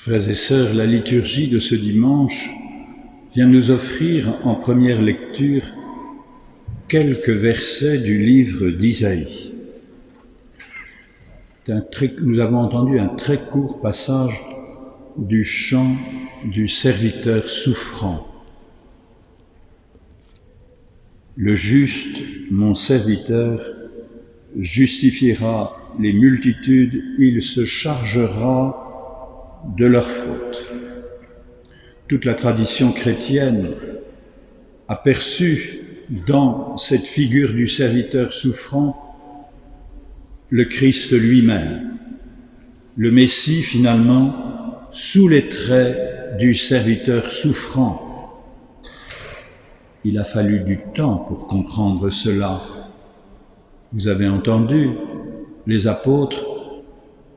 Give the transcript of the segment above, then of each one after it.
Frères et sœurs, la liturgie de ce dimanche vient nous offrir en première lecture quelques versets du livre d'Isaïe. Nous avons entendu un très court passage du chant du serviteur souffrant. Le juste, mon serviteur, justifiera les multitudes, il se chargera de leurs fautes. Toute la tradition chrétienne a perçu dans cette figure du serviteur souffrant le Christ lui-même, le Messie finalement sous les traits du serviteur souffrant. Il a fallu du temps pour comprendre cela. Vous avez entendu, les apôtres,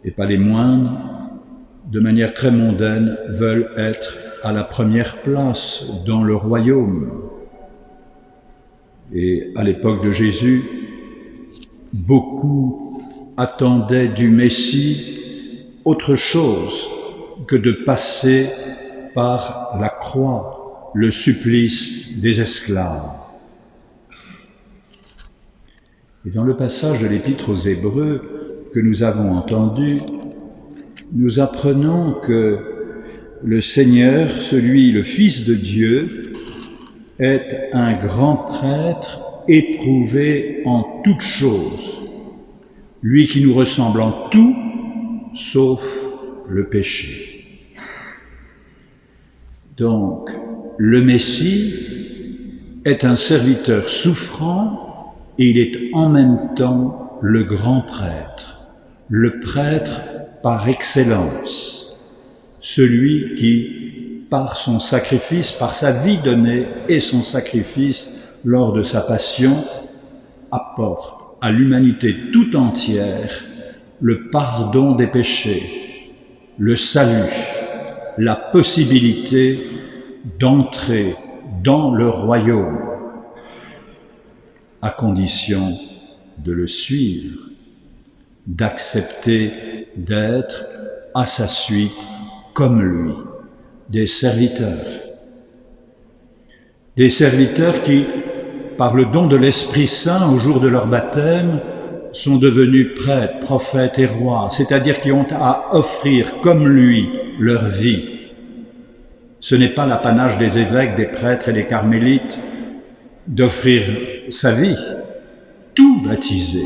et pas les moindres, de manière très mondaine, veulent être à la première place dans le royaume. Et à l'époque de Jésus, beaucoup attendaient du Messie autre chose que de passer par la croix, le supplice des esclaves. Et dans le passage de l'Épître aux Hébreux que nous avons entendu, nous apprenons que le Seigneur, le Fils de Dieu, est un grand prêtre éprouvé en toutes choses, lui qui nous ressemble en tout, sauf le péché. Donc, le Messie est un serviteur souffrant et il est en même temps le grand prêtre, le prêtre par excellence, celui qui, par son sacrifice, par sa vie donnée et son sacrifice lors de sa passion, apporte à l'humanité tout entière le pardon des péchés, le salut, la possibilité d'entrer dans le royaume, à condition de le suivre, d'accepter d'être à sa suite comme lui, des serviteurs qui, par le don de l'Esprit Saint au jour de leur baptême, sont devenus prêtres, prophètes et rois, c'est-à-dire qui ont à offrir comme lui leur vie. Ce n'est pas l'apanage des évêques, des prêtres et des carmélites d'offrir sa vie. Tout baptisé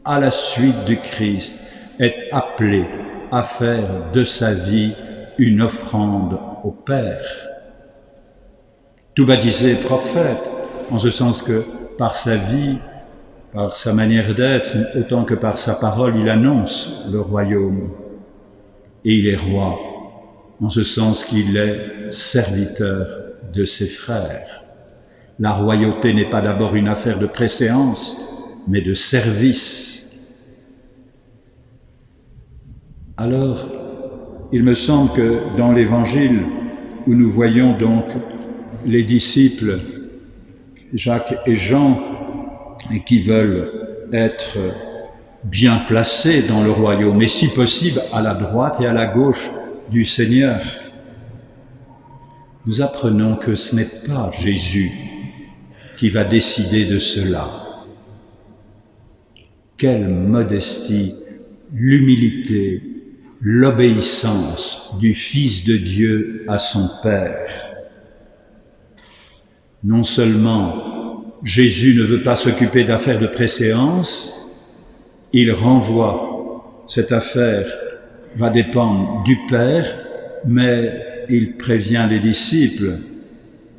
à la suite du Christ est appelé à faire de sa vie une offrande au Père. Tout baptisé est prophète, en ce sens que par sa vie, par sa manière d'être, autant que par sa parole, il annonce le royaume. Et il est roi, en ce sens qu'il est serviteur de ses frères. La royauté n'est pas d'abord une affaire de préséance, mais de service. Alors, il me semble que dans l'Évangile, où nous voyons donc les disciples Jacques et Jean, et qui veulent être bien placés dans le royaume, et si possible à la droite et à la gauche du Seigneur, nous apprenons que ce n'est pas Jésus qui va décider de cela. Quelle modestie, l'humilité, l'obéissance du Fils de Dieu à son Père. Non seulement Jésus ne veut pas s'occuper d'affaires de préséance, il renvoie cette affaire va dépendre du Père, mais il prévient les disciples,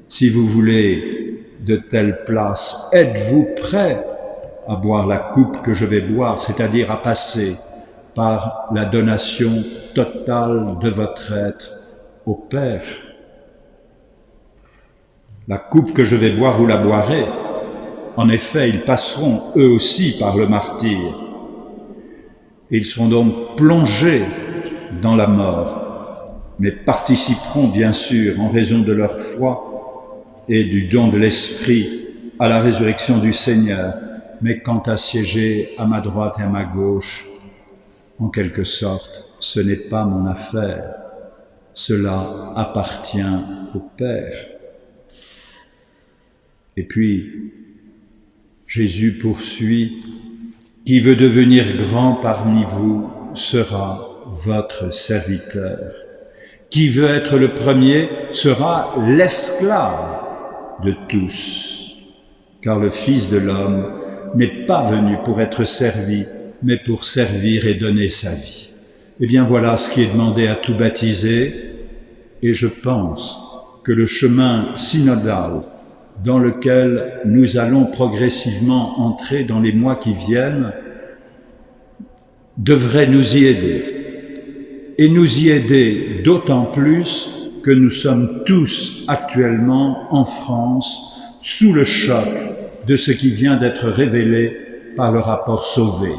si vous voulez de telles places, êtes-vous prêts à boire la coupe que je vais boire, c'est-à-dire à passer par la donation totale de votre être au Père? La coupe que je vais boire, vous la boirez. En effet, ils passeront eux aussi par le martyre. Ils seront donc plongés dans la mort, mais participeront bien sûr, en raison de leur foi et du don de l'Esprit, à la résurrection du Seigneur. Mais quant à siéger à ma droite et à ma gauche, en quelque sorte, ce n'est pas mon affaire, cela appartient au Père. Et puis, Jésus poursuit, « Qui veut devenir grand parmi vous sera votre serviteur. Qui veut être le premier sera l'esclave de tous. Car le Fils de l'homme n'est pas venu pour être servi, mais pour servir et donner sa vie. » Eh bien voilà ce qui est demandé à tout baptisé, et je pense que le chemin synodal dans lequel nous allons progressivement entrer dans les mois qui viennent devrait nous y aider. Et nous y aider d'autant plus que nous sommes tous actuellement en France sous le choc de ce qui vient d'être révélé par le rapport Sauvé.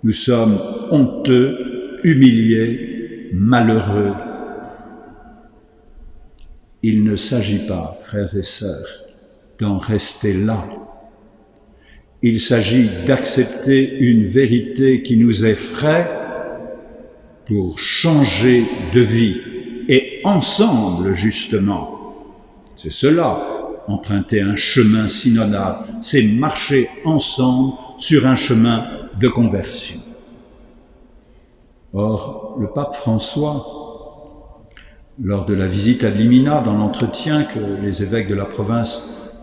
Nous sommes honteux, humiliés, malheureux. Il ne s'agit pas, frères et sœurs, d'en rester là. Il s'agit d'accepter une vérité qui nous effraie pour changer de vie, et ensemble, justement. C'est cela, emprunter un chemin synodal, c'est marcher ensemble sur un chemin de conversion. Or, le pape François, lors de la visite à Limina, dans l'entretien que les évêques de la province,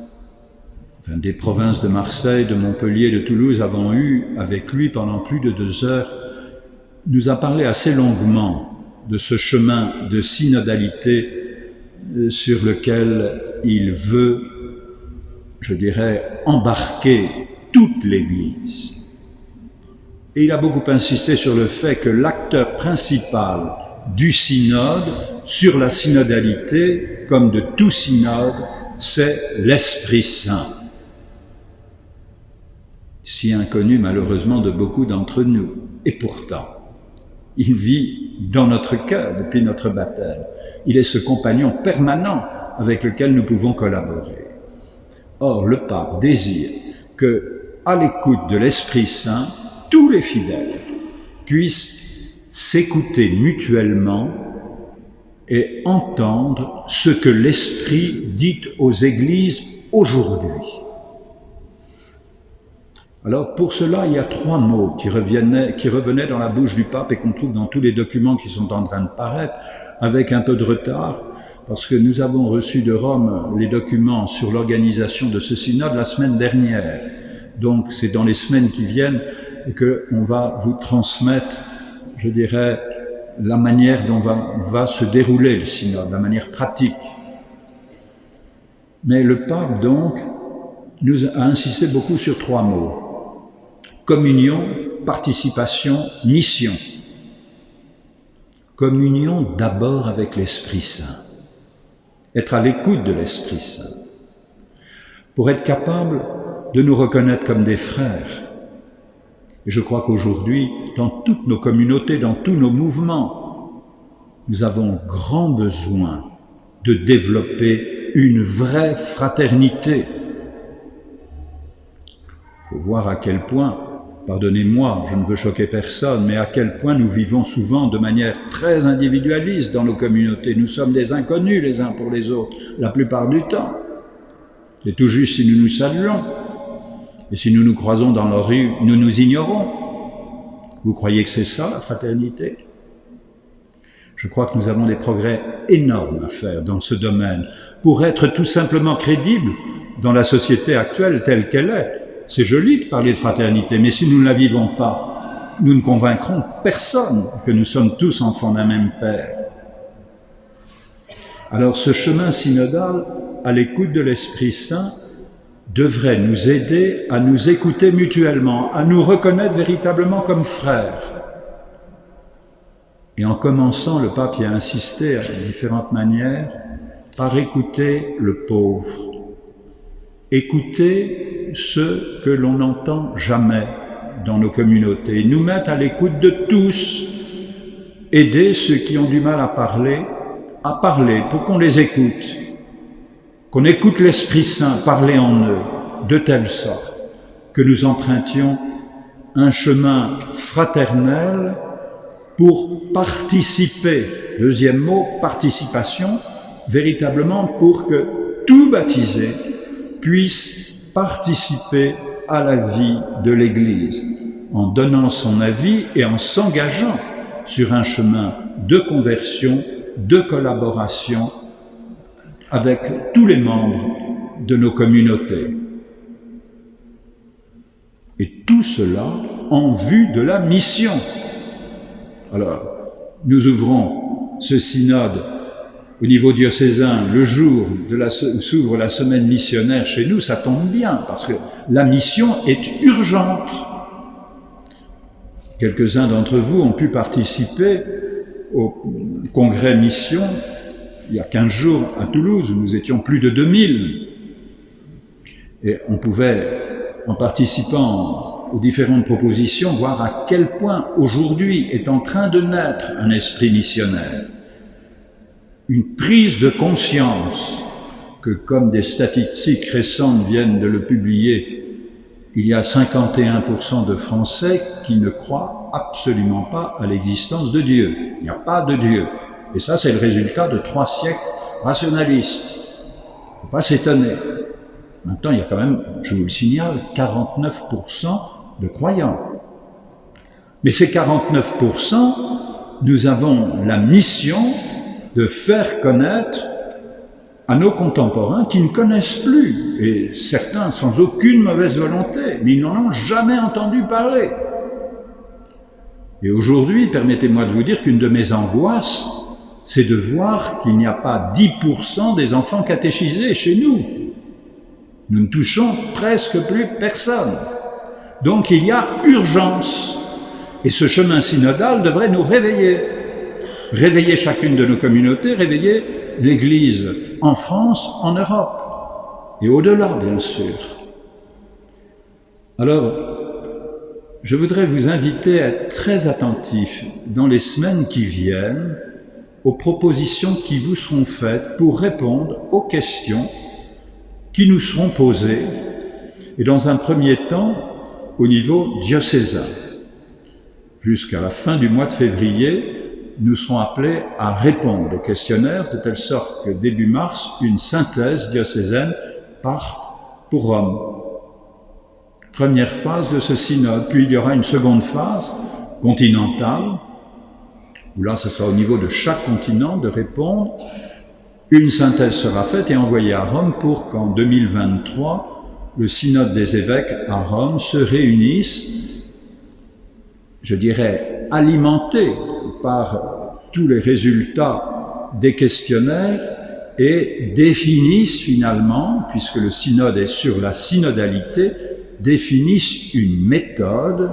des provinces de Marseille, de Montpellier, de Toulouse avons eu avec lui pendant plus de 2 heures, nous a parlé assez longuement de ce chemin de synodalité sur lequel il veut, je dirais, embarquer toute l'Église. Et il a beaucoup insisté sur le fait que l'acteur principal du synode, sur la synodalité, comme de tout synode, c'est l'Esprit Saint. Si inconnu malheureusement de beaucoup d'entre nous. Et pourtant, il vit dans notre cœur depuis notre baptême. Il est ce compagnon permanent avec lequel nous pouvons collaborer. Or, le pape désire que, à l'écoute de l'Esprit Saint, tous les fidèles puissent s'écouter mutuellement et entendre ce que l'Esprit dit aux églises aujourd'hui. Alors pour cela, il y a 3 mots qui revenaient dans la bouche du pape et qu'on trouve dans tous les documents qui sont en train de paraître, avec un peu de retard, parce que nous avons reçu de Rome les documents sur l'organisation de ce synode la semaine dernière. Donc c'est dans les semaines qui viennent qu'on va vous transmettre, je dirais, la manière dont va se dérouler le synode, la manière pratique. Mais le pape, donc, nous a insisté beaucoup sur 3 mots. Communion, participation, mission. Communion d'abord avec l'Esprit Saint. Être à l'écoute de l'Esprit Saint. Pour être capable de nous reconnaître comme des frères. Et je crois qu'aujourd'hui, dans toutes nos communautés, dans tous nos mouvements, nous avons grand besoin de développer une vraie fraternité. Il faut voir à quel point, pardonnez-moi, je ne veux choquer personne, mais à quel point nous vivons souvent de manière très individualiste dans nos communautés. Nous sommes des inconnus les uns pour les autres, la plupart du temps. C'est tout juste si nous nous saluons. Et si nous nous croisons dans la rue, nous nous ignorons. Vous croyez que c'est ça, la fraternité? Je crois que nous avons des progrès énormes à faire dans ce domaine pour être tout simplement crédibles dans la société actuelle telle qu'elle est. C'est joli de parler de fraternité, mais si nous ne la vivons pas, nous ne convaincrons personne que nous sommes tous enfants d'un même Père. Alors ce chemin synodal, à l'écoute de l'Esprit Saint, devrait nous aider à nous écouter mutuellement, à nous reconnaître véritablement comme frères. Et en commençant, le pape y a insisté à différentes manières, par écouter le pauvre. Écouter ceux que l'on n'entend jamais dans nos communautés. Nous mettre à l'écoute de tous. Aider ceux qui ont du mal à parler pour qu'on les écoute. Qu'on écoute l'Esprit Saint parler en eux, de telle sorte que nous empruntions un chemin fraternel pour participer, deuxième mot, participation, véritablement pour que tout baptisé puisse participer à la vie de l'Église, en donnant son avis et en s'engageant sur un chemin de conversion, de collaboration avec tous les membres de nos communautés. Et tout cela en vue de la mission. Alors, nous ouvrons ce synode au niveau diocésain le jour où s'ouvre la semaine missionnaire chez nous, ça tombe bien, parce que la mission est urgente. Quelques-uns d'entre vous ont pu participer au congrès mission il y a 15 jours à Toulouse, où nous étions plus de 2000. Et on pouvait, en participant aux différentes propositions, voir à quel point aujourd'hui est en train de naître un esprit missionnaire. Une prise de conscience que, comme des statistiques récentes viennent de le publier, il y a 51% de Français qui ne croient absolument pas à l'existence de Dieu. Il n'y a pas de Dieu. Et ça, c'est le résultat de 3 siècles rationalistes. Il ne faut pas s'étonner. Maintenant, il y a quand même, je vous le signale, 49% de croyants. Mais ces 49%, nous avons la mission de faire connaître à nos contemporains qui ne connaissent plus, et certains sans aucune mauvaise volonté, mais ils n'en ont jamais entendu parler. Et aujourd'hui, permettez-moi de vous dire qu'une de mes angoisses, c'est de voir qu'il n'y a pas 10% des enfants catéchisés chez nous. Nous ne touchons presque plus personne. Donc il y a urgence. Et ce chemin synodal devrait nous réveiller. Réveiller chacune de nos communautés, réveiller l'Église en France, en Europe, et au-delà, bien sûr. Alors, je voudrais vous inviter à être très attentifs dans les semaines qui viennent aux propositions qui vous seront faites pour répondre aux questions qui nous seront posées, et dans un premier temps, au niveau diocésain. Jusqu'à la fin du mois de février, nous serons appelés à répondre au questionnaire, de telle sorte que début mars, une synthèse diocésaine parte pour Rome. Première phase de ce synode, puis il y aura une seconde phase continentale, où là, ce sera au niveau de chaque continent de répondre. Une synthèse sera faite et envoyée à Rome pour qu'en 2023, le synode des évêques à Rome se réunisse, je dirais, alimenté par tous les résultats des questionnaires et définissent finalement, puisque le synode est sur la synodalité, définissent une méthode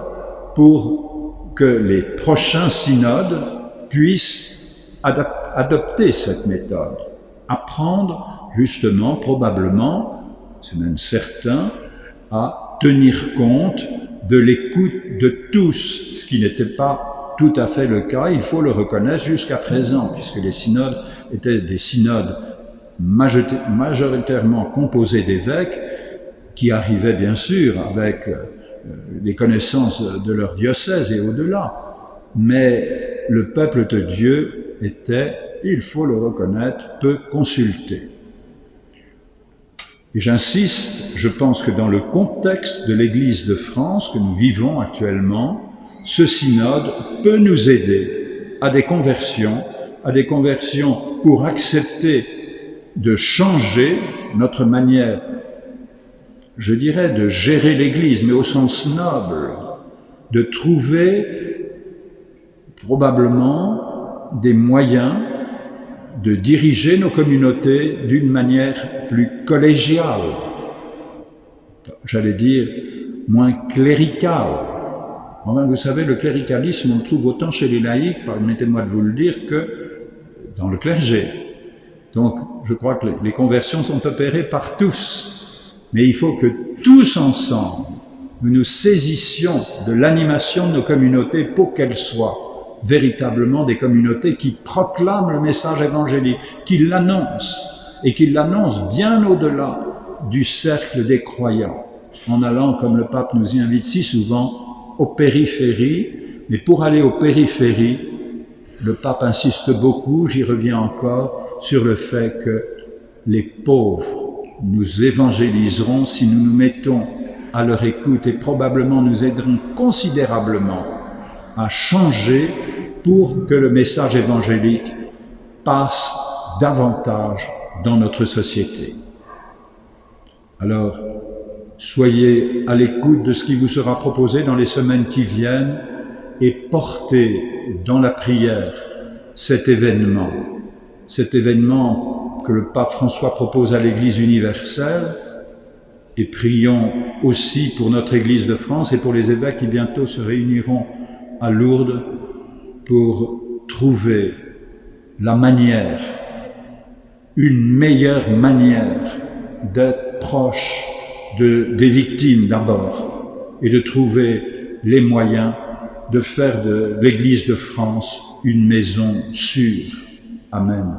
pour que les prochains synodes puissent adopter cette méthode, apprendre justement, probablement, c'est même certain, à tenir compte de l'écoute de tous, ce qui n'était pas tout à fait le cas, il faut le reconnaître jusqu'à présent, puisque les synodes étaient des synodes majoritairement composés d'évêques, qui arrivaient bien sûr avec les connaissances de leur diocèse et au-delà, mais le peuple de Dieu était, il faut le reconnaître, peu consulté. Et j'insiste, je pense que dans le contexte de l'Église de France que nous vivons actuellement, ce synode peut nous aider à des conversions pour accepter de changer notre manière, je dirais, de gérer l'Église, mais au sens noble, de trouver probablement des moyens de diriger nos communautés d'une manière plus collégiale, j'allais dire moins cléricale. Enfin, vous savez, le cléricalisme, on le trouve autant chez les laïcs, permettez-moi de vous le dire, que dans le clergé. Donc, je crois que les conversions sont opérées par tous. Mais il faut que tous ensemble, nous nous saisissions de l'animation de nos communautés pour qu'elles soient véritablement des communautés qui proclament le message évangélique, qui l'annoncent, et qui l'annoncent bien au-delà du cercle des croyants, en allant, comme le pape nous y invite si souvent, aux périphéries, mais pour aller aux périphéries, le pape insiste beaucoup, j'y reviens encore, sur le fait que les pauvres nous évangéliseront si nous nous mettons à leur écoute et probablement nous aiderons considérablement à changer pour que le message évangélique passe davantage dans notre société. Alors, soyez à l'écoute de ce qui vous sera proposé dans les semaines qui viennent et portez dans la prière cet événement que le pape François propose à l'Église universelle, et prions aussi pour notre Église de France et pour les évêques qui bientôt se réuniront à Lourdes pour trouver la manière, une meilleure manière d'être proche des victimes d'abord et de trouver les moyens de faire de l'Église de France une maison sûre. Amen.